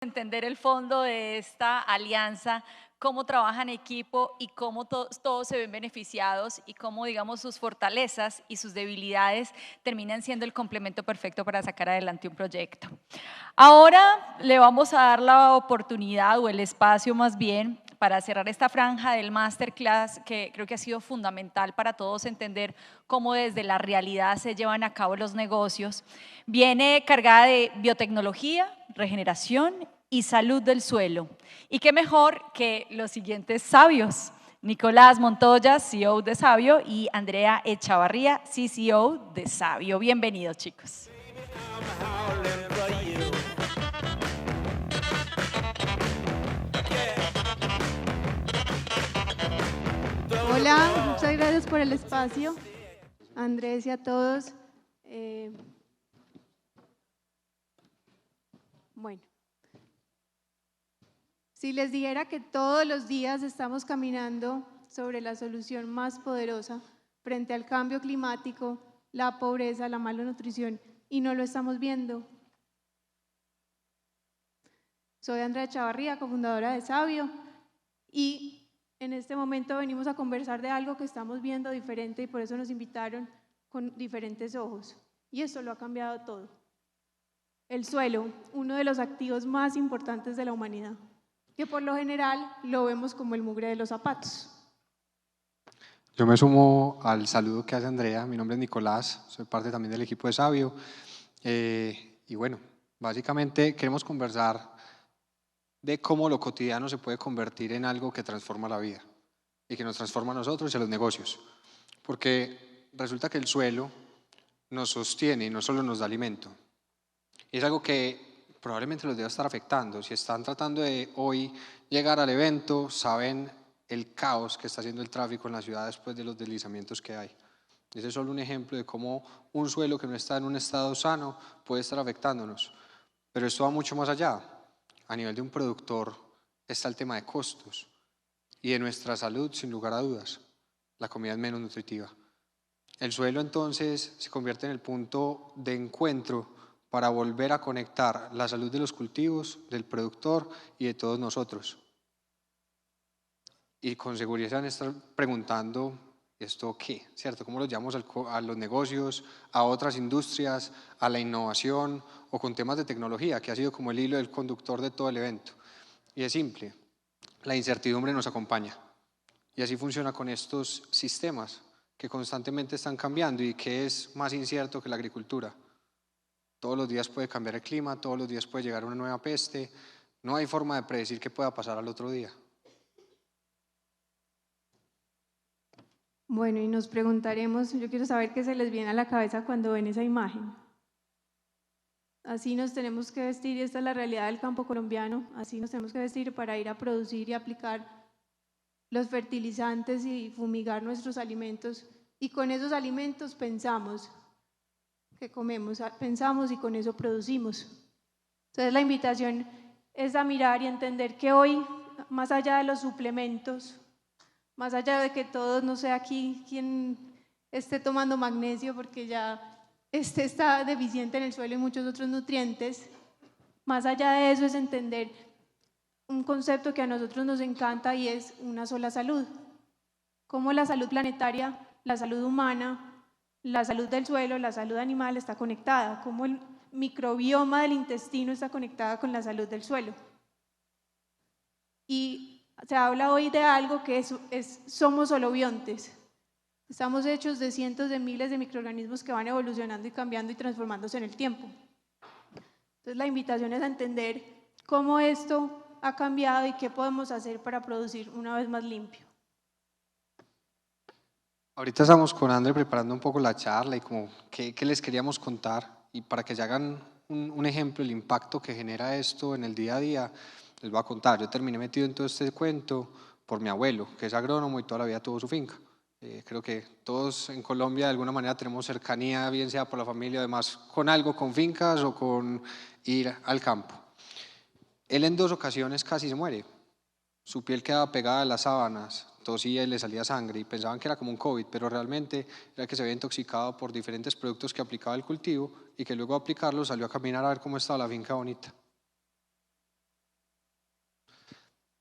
Entender el fondo de esta alianza, cómo trabajan en equipo y cómo todos se ven beneficiados y cómo, digamos, sus fortalezas y sus debilidades terminan siendo el complemento perfecto para sacar adelante un proyecto. Ahora le vamos a dar la oportunidad o el espacio más bien para cerrar esta franja del masterclass que creo que ha sido fundamental para todos entender cómo desde la realidad se llevan a cabo los negocios. Viene cargada de biotecnología, regeneración y salud del suelo. Y qué mejor que los siguientes sabios. Nicolás Montoya, CEO de Sabio, y Andrea Echavarría, CCO de Sabio. Bienvenidos, chicos. Hola, muchas gracias por el espacio, Andrés y a todos. Bueno, si les dijera que todos los días estamos caminando sobre la solución más poderosa frente al cambio climático, la pobreza, la malnutrición, y no lo estamos viendo. Soy Andrea Echavarría, cofundadora de Sabio, y en este momento venimos a conversar de algo que estamos viendo diferente y por eso nos invitaron con diferentes ojos. Y esto lo ha cambiado todo. El suelo, uno de los activos más importantes de la humanidad, que por lo general lo vemos como el mugre de los zapatos. Yo me sumo al saludo que hace Andrea. Mi nombre es Nicolás, soy parte también del equipo de Sabio. Y bueno, básicamente queremos conversar de cómo lo cotidiano se puede convertir en algo que transforma la vida y que nos transforma a nosotros y a los negocios. Porque resulta que el suelo nos sostiene y no solo nos da alimento. Y es algo que probablemente los deba estar afectando. Si están tratando de hoy llegar al evento, saben el caos que está haciendo el tráfico en la ciudad después de los deslizamientos que hay. Ese es solo un ejemplo de cómo un suelo que no está en un estado sano puede estar afectándonos. Pero esto va mucho más allá. A nivel de un productor está el tema de costos y de nuestra salud, sin lugar a dudas. La comida es menos nutritiva. El suelo entonces se convierte en el punto de encuentro para volver a conectar la salud de los cultivos, del productor y de todos nosotros. Y con seguridad se van a estar preguntando, ¿esto qué? ¿Cierto? ¿Cómo lo llamamos a los negocios, a otras industrias, a la innovación o con temas de tecnología, que ha sido como el hilo del conductor de todo el evento? Y es simple, la incertidumbre nos acompaña. Y así funciona con estos sistemas que constantemente están cambiando y que es más incierto que la agricultura. Todos los días puede cambiar el clima, todos los días puede llegar una nueva peste, no hay forma de predecir qué pueda pasar al otro día. Bueno, y nos preguntaremos, yo quiero saber qué se les viene a la cabeza cuando ven esa imagen. Así nos tenemos que vestir, y esta es la realidad del campo colombiano, así nos tenemos que vestir para ir a producir y aplicar los fertilizantes y fumigar nuestros alimentos, y con esos alimentos pensamos que comemos, pensamos y con eso producimos. Entonces la invitación es a mirar y entender que hoy, más allá de los suplementos, más allá de que todos, no sé aquí quien esté tomando magnesio porque ya está deficiente en el suelo y muchos otros nutrientes, más allá de eso es entender un concepto que a nosotros nos encanta y es una sola salud. Cómo la salud planetaria, la salud humana, la salud del suelo, la salud animal está conectada, cómo el microbioma del intestino está conectada con la salud del suelo. Y se habla hoy de algo que somos holobiontes. Estamos hechos de cientos de miles de microorganismos que van evolucionando y cambiando y transformándose en el tiempo. Entonces la invitación es a entender cómo esto ha cambiado y qué podemos hacer para producir una vez más limpio. Ahorita estamos con André preparando un poco la charla y como qué les queríamos contar y para que se hagan un ejemplo del impacto que genera esto en el día a día, les voy a contar. Yo terminé metido en todo este cuento por mi abuelo, que es agrónomo y toda la vida tuvo su finca. Creo que todos en Colombia de alguna manera tenemos cercanía, bien sea por la familia, además con algo, con fincas o con ir al campo. Él en 2 ocasiones casi se muere. Su piel quedaba pegada a las sábanas, tosía y le salía sangre y pensaban que era como un COVID, pero realmente era que se había intoxicado por diferentes productos que aplicaba el cultivo y que luego de aplicarlos salió a caminar a ver cómo estaba la finca bonita.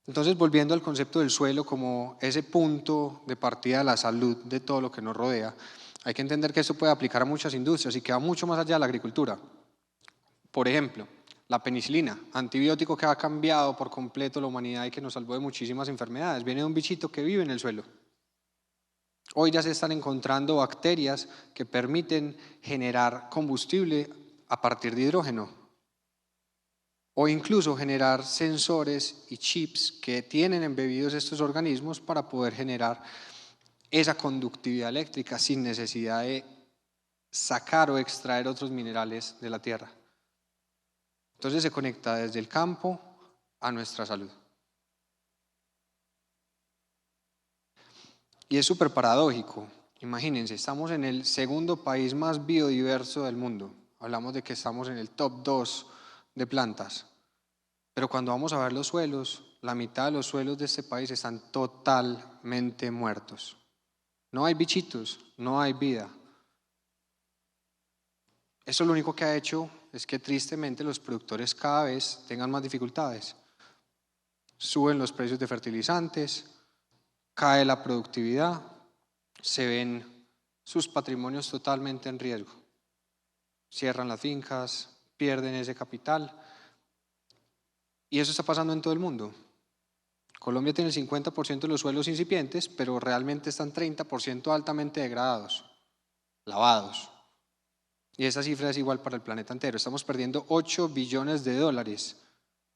Entonces, volviendo al concepto del suelo como ese punto de partida de la salud de todo lo que nos rodea, hay que entender que esto puede aplicar a muchas industrias y que va mucho más allá de la agricultura. Por ejemplo, la penicilina, antibiótico que ha cambiado por completo la humanidad y que nos salvó de muchísimas enfermedades, viene de un bichito que vive en el suelo. Hoy ya se están encontrando bacterias que permiten generar combustible a partir de hidrógeno o incluso generar sensores y chips que tienen embebidos estos organismos para poder generar esa conductividad eléctrica sin necesidad de sacar o extraer otros minerales de la tierra. Entonces se conecta desde el campo a nuestra salud. Y es súper paradójico. Imagínense, estamos en el segundo país más biodiverso del mundo. Hablamos de que estamos en el top 2 de plantas. Pero cuando vamos a ver los suelos, la mitad de los suelos de este país están totalmente muertos. No hay bichitos, no hay vida. Eso lo único que ha hecho es que tristemente los productores cada vez tengan más dificultades. Suben los precios de fertilizantes, cae la productividad, se ven sus patrimonios totalmente en riesgo. Cierran las fincas, pierden ese capital. Y eso está pasando en todo el mundo. Colombia tiene el 50% de los suelos incipientes, pero realmente están 30% altamente degradados, lavados. Y esa cifra es igual para el planeta entero. Estamos perdiendo 8 billones de dólares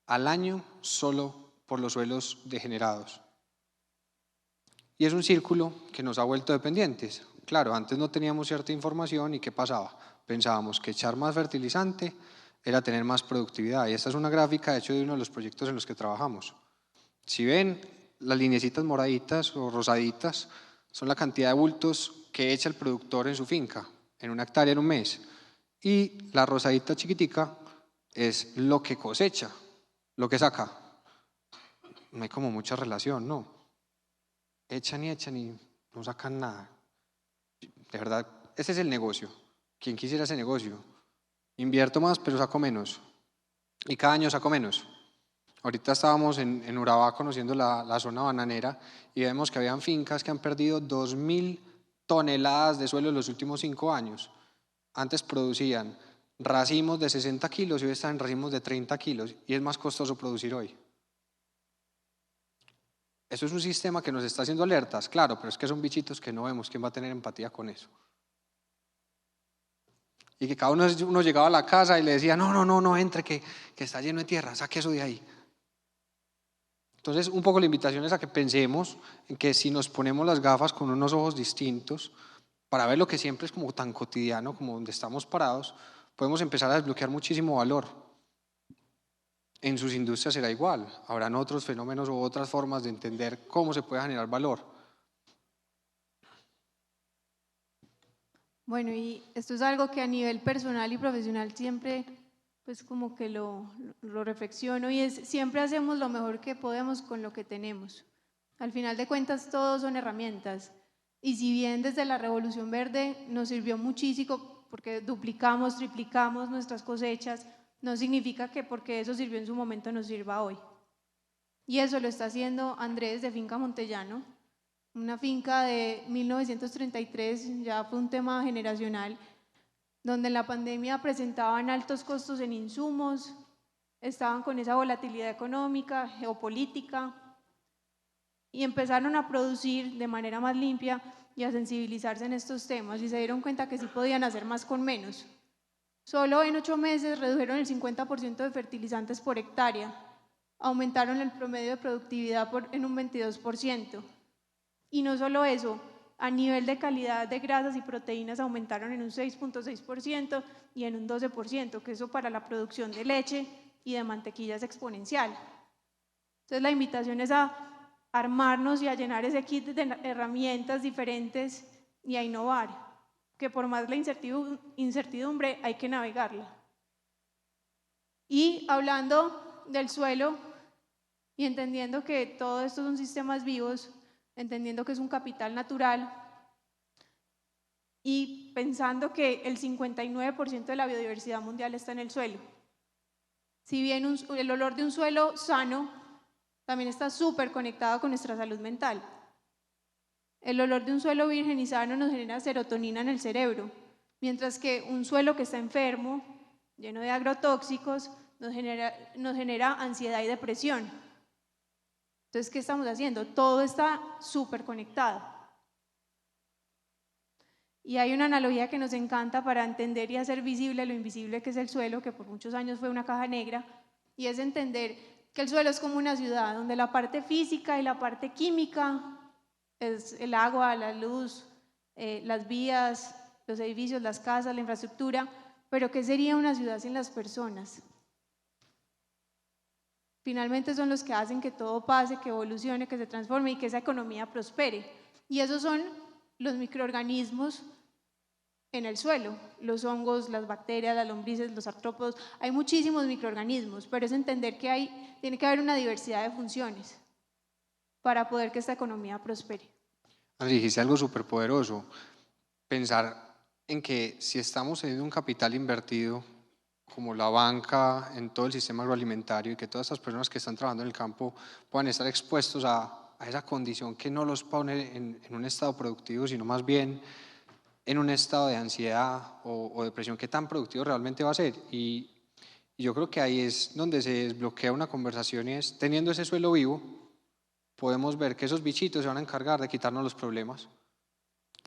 al año solo por los suelos degenerados. Y es un círculo que nos ha vuelto dependientes. Claro, antes no teníamos cierta información y ¿qué pasaba? Pensábamos que echar más fertilizante era tener más productividad. Y esta es una gráfica, de hecho, de uno de los proyectos en los que trabajamos. Si ven, las lineecitas moraditas o rosaditas son la cantidad de bultos que echa el productor en su finca, en una hectárea en un mes. Y la rosadita chiquitica es lo que cosecha, lo que saca. No hay como mucha relación, ¿no? Echan y no sacan nada. De verdad, ese es el negocio. ¿Quién quisiera ese negocio? Invierto más, pero saco menos. Y cada año saco menos. Ahorita estábamos en Urabá conociendo la zona bananera y vemos que habían fincas que han perdido 2.000 toneladas de suelo en los últimos 5 años. Antes producían racimos de 60 kilos y hoy están en racimos de 30 kilos y es más costoso producir hoy. Eso es un sistema que nos está haciendo alertas, claro, pero es que son bichitos que no vemos. ¿Quién va a tener empatía con eso? Y que cada uno llegaba a la casa y le decía, no, entre, que está lleno de tierra, saque eso de ahí. Entonces, un poco la invitación es a que pensemos en que si nos ponemos las gafas con unos ojos distintos, para ver lo que siempre es como tan cotidiano, como donde estamos parados, podemos empezar a desbloquear muchísimo valor. En sus industrias será igual, habrán otros fenómenos u otras formas de entender cómo se puede generar valor. Bueno, y esto es algo que a nivel personal y profesional siempre, pues como que lo reflexiono y es, siempre hacemos lo mejor que podemos con lo que tenemos. Al final de cuentas, todos son herramientas. Y si bien desde la Revolución Verde nos sirvió muchísimo porque duplicamos, triplicamos nuestras cosechas, no significa que porque eso sirvió en su momento nos sirva hoy. Y eso lo está haciendo Andrés de Finca Montellano, una finca de 1933, ya fue un tema generacional, donde en la pandemia presentaban altos costos en insumos, estaban con esa volatilidad económica, geopolítica, y empezaron a producir de manera más limpia y a sensibilizarse en estos temas y se dieron cuenta que sí podían hacer más con menos. Solo en 8 meses redujeron el 50% de fertilizantes por hectárea, aumentaron el promedio de productividad en un 22%. Y no solo eso, a nivel de calidad de grasas y proteínas aumentaron en un 6.6% y en un 12%, que eso para la producción de leche y de mantequilla es exponencial. Entonces la invitación es a armarnos y a llenar ese kit de herramientas diferentes y a innovar, que por más la incertidumbre hay que navegarla. Y hablando del suelo y entendiendo que todo esto son sistemas vivos, entendiendo que es un capital natural y pensando que el 59% de la biodiversidad mundial está en el suelo. Si bien el olor de un suelo sano también está súper conectado con nuestra salud mental. El olor de un suelo virgen y sano nos genera serotonina en el cerebro, mientras que un suelo que está enfermo, lleno de agrotóxicos, nos genera ansiedad y depresión. Entonces, ¿qué estamos haciendo? Todo está súper conectado. Y hay una analogía que nos encanta para entender y hacer visible lo invisible que es el suelo, que por muchos años fue una caja negra, y es entender que el suelo es como una ciudad, donde la parte física y la parte química es el agua, la luz, las vías, los edificios, las casas, la infraestructura, pero ¿qué sería una ciudad sin las personas? Finalmente son los que hacen que todo pase, que evolucione, que se transforme y que esa economía prospere. Y esos son los microorganismos en el suelo, los hongos, las bacterias, las lombrices, los artrópodos. Hay muchísimos microorganismos, pero es entender que tiene que haber una diversidad de funciones para poder que esta economía prospere. Dijiste algo súper poderoso, pensar en que si estamos teniendo un capital invertido, como la banca en todo el sistema agroalimentario, y que todas estas personas que están trabajando en el campo puedan estar expuestos a esa condición que no los pone en un estado productivo, sino más bien en un estado de ansiedad o depresión, ¿qué tan productivo realmente va a ser? Y yo creo que ahí es donde se desbloquea una conversación, y es, teniendo ese suelo vivo, podemos ver que esos bichitos se van a encargar de quitarnos los problemas.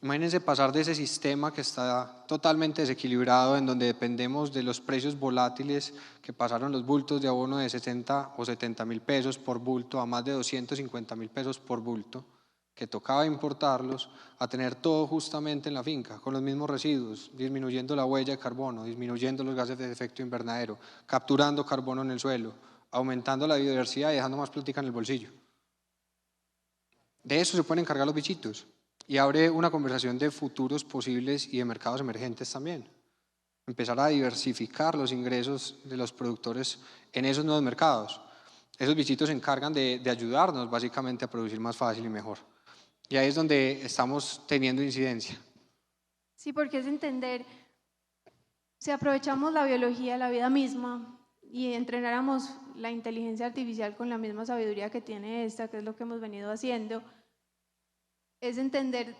Imagínense pasar de ese sistema que está totalmente desequilibrado, en donde dependemos de los precios volátiles, que pasaron los bultos de abono de 60 o 70 mil pesos por bulto a más de 250 mil pesos por bulto, que tocaba importarlos, a tener todo justamente en la finca, con los mismos residuos, disminuyendo la huella de carbono, disminuyendo los gases de efecto invernadero, capturando carbono en el suelo, aumentando la biodiversidad y dejando más plática en el bolsillo. De eso se pueden encargar los bichitos. Y abre una conversación de futuros posibles y de mercados emergentes también. Empezar a diversificar los ingresos de los productores en esos nuevos mercados. Esos bichitos se encargan de ayudarnos básicamente a producir más fácil y mejor. Y ahí es donde estamos teniendo incidencia. Sí, porque es entender, si aprovechamos la biología, la vida misma, y entrenáramos la inteligencia artificial con la misma sabiduría que tiene esta, que es lo que hemos venido haciendo, es entender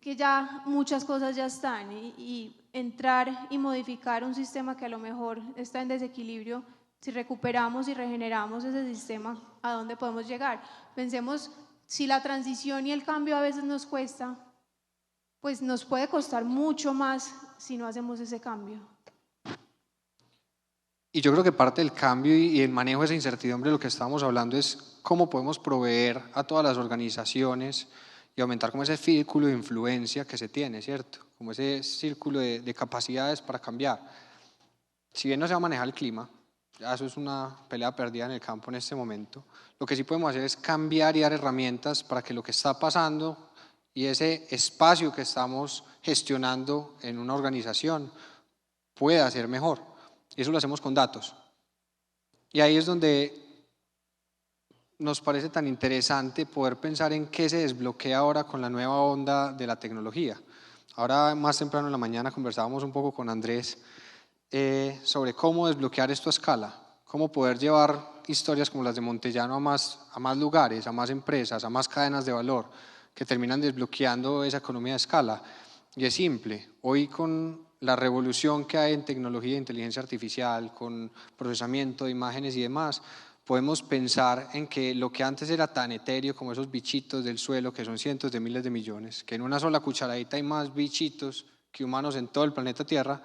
que ya muchas cosas ya están y entrar y modificar un sistema que a lo mejor está en desequilibrio. Si recuperamos y regeneramos ese sistema, ¿a dónde podemos llegar? Pensemos, si la transición y el cambio a veces nos cuesta, pues nos puede costar mucho más si no hacemos ese cambio. Y yo creo que parte del cambio y el manejo de esa incertidumbre, lo que estábamos hablando es cómo podemos proveer a todas las organizaciones y aumentar como ese círculo de influencia que se tiene, ¿cierto? Como ese círculo de capacidades para cambiar. Si bien no se va a manejar el clima, ya eso es una pelea perdida en el campo en este momento, lo que sí podemos hacer es cambiar y dar herramientas para que lo que está pasando y ese espacio que estamos gestionando en una organización pueda ser mejor. Y eso lo hacemos con datos. Y ahí es donde nos parece tan interesante poder pensar en qué se desbloquea ahora con la nueva onda de la tecnología. Ahora más temprano en la mañana conversábamos un poco con Andrés sobre cómo desbloquear esto a escala, cómo poder llevar historias como las de Montellano a más lugares, a más empresas, a más cadenas de valor, que terminan desbloqueando esa economía de escala. Y es simple, hoy con la revolución que hay en tecnología de inteligencia artificial, con procesamiento de imágenes y demás, podemos pensar en que lo que antes era tan etéreo como esos bichitos del suelo, que son cientos de miles de millones, que en una sola cucharadita hay más bichitos que humanos en todo el planeta Tierra,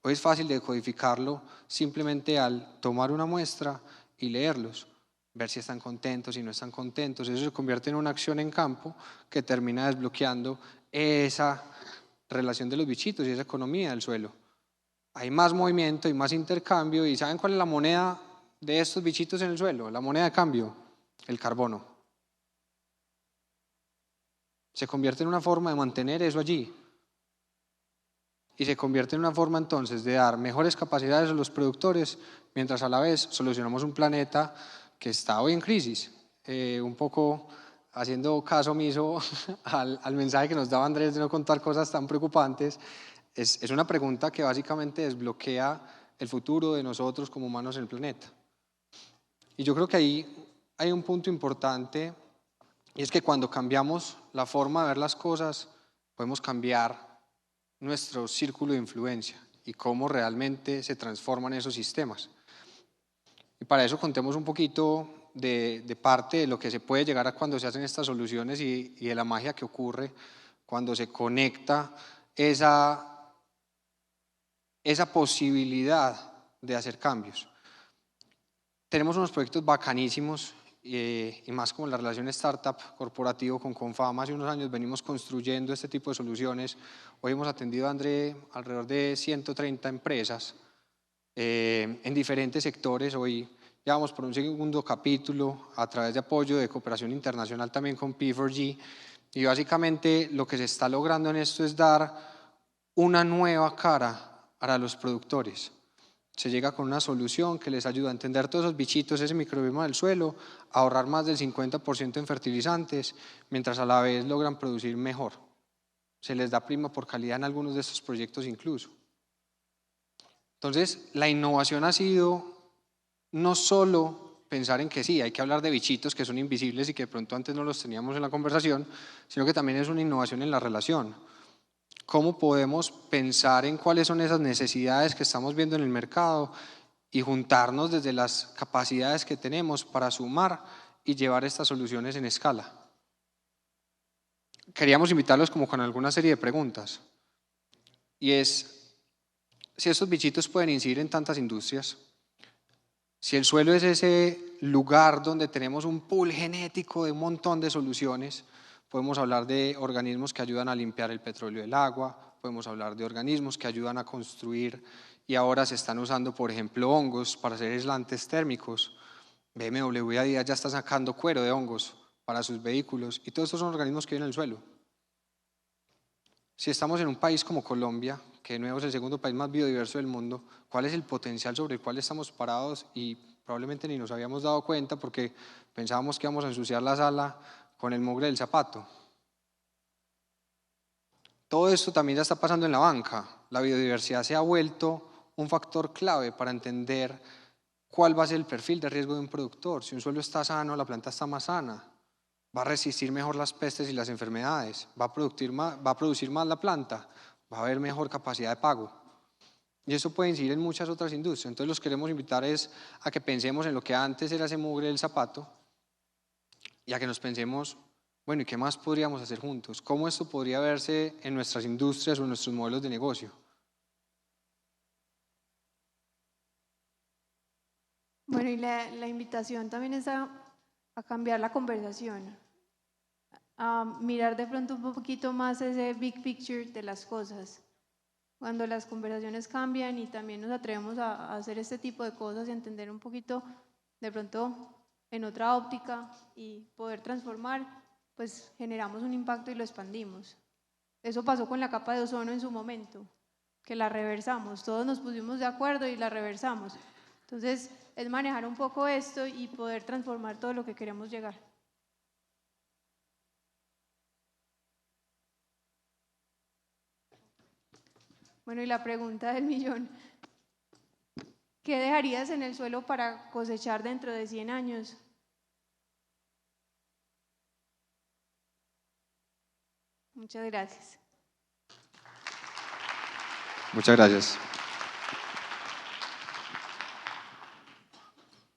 hoy es fácil de codificarlo simplemente al tomar una muestra y leerlos, ver si están contentos, si no están contentos. Eso se convierte en una acción en campo que termina desbloqueando esa relación de los bichitos y esa economía del suelo. Hay más movimiento y más intercambio. ¿Y saben cuál es la moneda de estos bichitos en el suelo? La moneda de cambio, el carbono. Se convierte en una forma de mantener eso allí. Y se convierte en una forma entonces de dar mejores capacidades a los productores, mientras a la vez solucionamos un planeta que está hoy en crisis. Un poco haciendo caso omiso al mensaje que nos daba Andrés de no contar cosas tan preocupantes, es una pregunta que básicamente desbloquea el futuro de nosotros como humanos en el planeta. Y yo creo que ahí hay un punto importante, y es que cuando cambiamos la forma de ver las cosas, podemos cambiar nuestro círculo de influencia y cómo realmente se transforman esos sistemas. Y para eso contemos un poquito de parte de lo que se puede llegar a cuando se hacen estas soluciones y de la magia que ocurre cuando se conecta esa posibilidad de hacer cambios. Tenemos unos proyectos bacanísimos y más como la relación startup corporativo con Confama. Hace unos años venimos construyendo este tipo de soluciones. Hoy hemos atendido a André alrededor de 130 empresas en diferentes sectores. Hoy ya vamos por un segundo capítulo a través de apoyo de cooperación internacional también con P4G. Y básicamente lo que se está logrando en esto es dar una nueva cara para los productores. Se llega con una solución que les ayuda a entender todos esos bichitos, ese microbioma del suelo, a ahorrar más del 50% en fertilizantes, mientras a la vez logran producir mejor. Se les da prima por calidad en algunos de estos proyectos incluso. Entonces, la innovación ha sido no solo pensar en que sí, hay que hablar de bichitos que son invisibles y que de pronto antes no los teníamos en la conversación, sino que también es una innovación en la relación. ¿Cómo podemos pensar en cuáles son esas necesidades que estamos viendo en el mercado y juntarnos desde las capacidades que tenemos para sumar y llevar estas soluciones en escala? Queríamos invitarlos como con alguna serie de preguntas. Y es, si estos bichitos pueden incidir en tantas industrias, si el suelo es ese lugar donde tenemos un pool genético de un montón de soluciones, podemos hablar de organismos que ayudan a limpiar el petróleo del agua, podemos hablar de organismos que ayudan a construir y ahora se están usando, por ejemplo, hongos para hacer aislantes térmicos. BMW a día ya está sacando cuero de hongos para sus vehículos y todos estos son organismos que viven en el suelo. Si estamos en un país como Colombia, que de nuevo es el segundo país más biodiverso del mundo, ¿cuál es el potencial sobre el cual estamos parados? Y probablemente ni nos habíamos dado cuenta porque pensábamos que íbamos a ensuciar la sala con el mugre del zapato. Todo esto también ya está pasando en la banca. La biodiversidad se ha vuelto un factor clave para entender cuál va a ser el perfil de riesgo de un productor. Si un suelo está sano, la planta está más sana. Va a resistir mejor las pestes y las enfermedades, va a producir más la planta, va a haber mejor capacidad de pago. Y eso puede incidir en muchas otras industrias. Entonces los queremos invitar a que pensemos en lo que antes era ese mugre del zapato y a que nos pensemos, bueno, ¿y qué más podríamos hacer juntos? ¿Cómo esto podría verse en nuestras industrias o en nuestros modelos de negocio? Bueno, y la invitación también es a cambiar la conversación, a mirar de pronto un poquito más ese big picture de las cosas. Cuando las conversaciones cambian y también nos atrevemos a hacer este tipo de cosas y entender un poquito de pronto en otra óptica y poder transformar, pues generamos un impacto y lo expandimos. Eso pasó con la capa de ozono en su momento, que la reversamos, todos nos pusimos de acuerdo y la reversamos. Entonces, es manejar un poco esto y poder transformar todo lo que queremos llegar. Bueno, y la pregunta del millón, ¿qué dejarías en el suelo para cosechar dentro de 100 años? Muchas gracias. Muchas gracias.